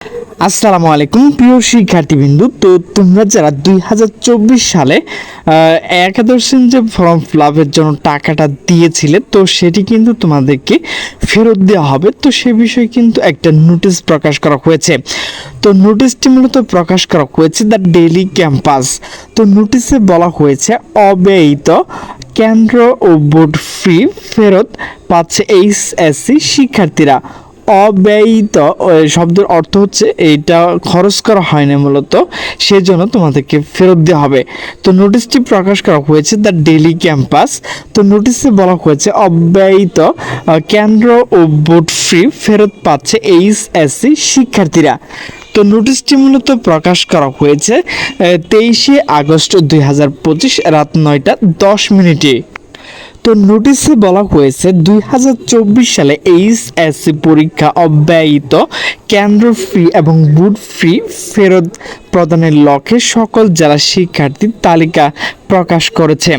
আসসালামু আলাইকুম প্রিয় শিক্ষার্থীবৃন্দু। তো তোমরা যারা 2024 সালে একাদশ শ্রেণীর যে ফর্ম ফিল আপের জন্য টাকাটা দিয়েছিলে, তো সেটি কিন্তু তোমাদেরকে ফেরত দেওয়া হবে। তো সে বিষয়ে কিন্তু একটা নোটিশ প্রকাশ করা হয়েছে। তো নোটিশটি মূলত প্রকাশ করা হয়েছে দ্য ডেইলি ক্যাম্পাস। তো নোটিশে বলা হয়েছে অব্যয়িত কেন্দ্র ও বোর্ড ফি ফেরত পাচ্ছে এইচএসসি শিক্ষার্থীরা। অব্যয়িত শব্দের অর্থ হচ্ছে এইটা খরচ করা হয়নি মূলত, সেজন্য তোমাদেরকে ফেরত দেওয়া হবে। তো নোটিশটি প্রকাশ করা হয়েছে দ্য ডেইলি ক্যাম্পাস। তো নোটিশে বলা হয়েছে অব্যয়িত কেন্দ্র ও বোর্ড ফি ফেরত পাচ্ছে এইচএসসি শিক্ষার্থীরা। তো নোটিশটি মূলত প্রকাশ করা হয়েছে 23শে আগস্ট 2025 রাত 9টা 10 মিনিটে। তো নোটিশে বলা হয়েছে 2024 সালে এইচএসসি পরীক্ষা অব্যয়িত কেন্দ্র ফি এবং বুট ফি ফেরত প্রদানের লক্ষ্যে সকল জেলা শিক্ষার্থীর তালিকা প্রকাশ করেছে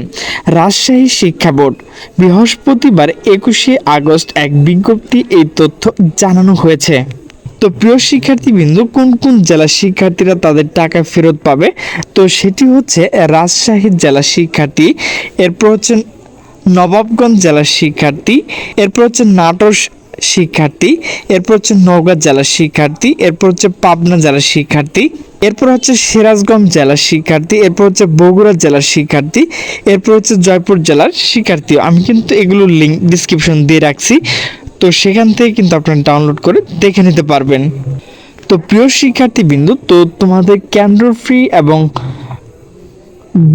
রাজশাহী শিক্ষা বোর্ড। বৃহস্পতিবার 21শে আগস্ট এক বিজ্ঞপ্তি এই তথ্য জানানো হয়েছে। তো প্রিয় শিক্ষার্থীবৃন্দু, কোন কোন জেলার শিক্ষার্থীরা তাদের টাকা ফেরত পাবে? তো সেটি হচ্ছে রাজশাহী জেলার শিক্ষার্থী, এরপর হচ্ছে নবাবগঞ্জ জেলার শিক্ষার্থী, এরপর হচ্ছে নাটোর শিক্ষার্থী, এরপর হচ্ছে নওগাঁ জেলার শিক্ষার্থী, এরপর হচ্ছে পাবনা জেলার শিক্ষার্থী, এরপর হচ্ছে সিরাজগঞ্জ জেলার শিক্ষার্থী, এরপর হচ্ছে বগুড়া জেলার শিক্ষার্থী, এরপর হচ্ছে জয়পুর জেলার শিক্ষার্থী। আমি কিন্তু এগুলোর লিঙ্ক ডিসক্রিপশন দিয়ে রাখছি, তো সেখান থেকে কিন্তু আপনারা ডাউনলোড করে দেখে নিতে পারবেন। তো প্রিয় শিক্ষার্থীবৃন্দু, তো তোমাদের কেন্দ্র ফি এবং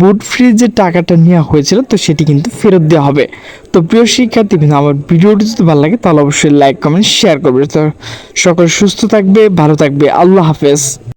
বুট ফ্রি যে টাকাটা নেওয়া হয়েছিল, তো সেটি কিন্তু ফেরত দেওয়া হবে। তো প্রিয় শিক্ষার্থীবৃন্দ, আমার ভিডিওটি যদি ভালো লাগে তাহলে অবশ্যই লাইক কমেন্ট শেয়ার করবে। তো সকল সুস্থ থাকবে, ভালো থাকবে, আল্লাহ হাফেজ।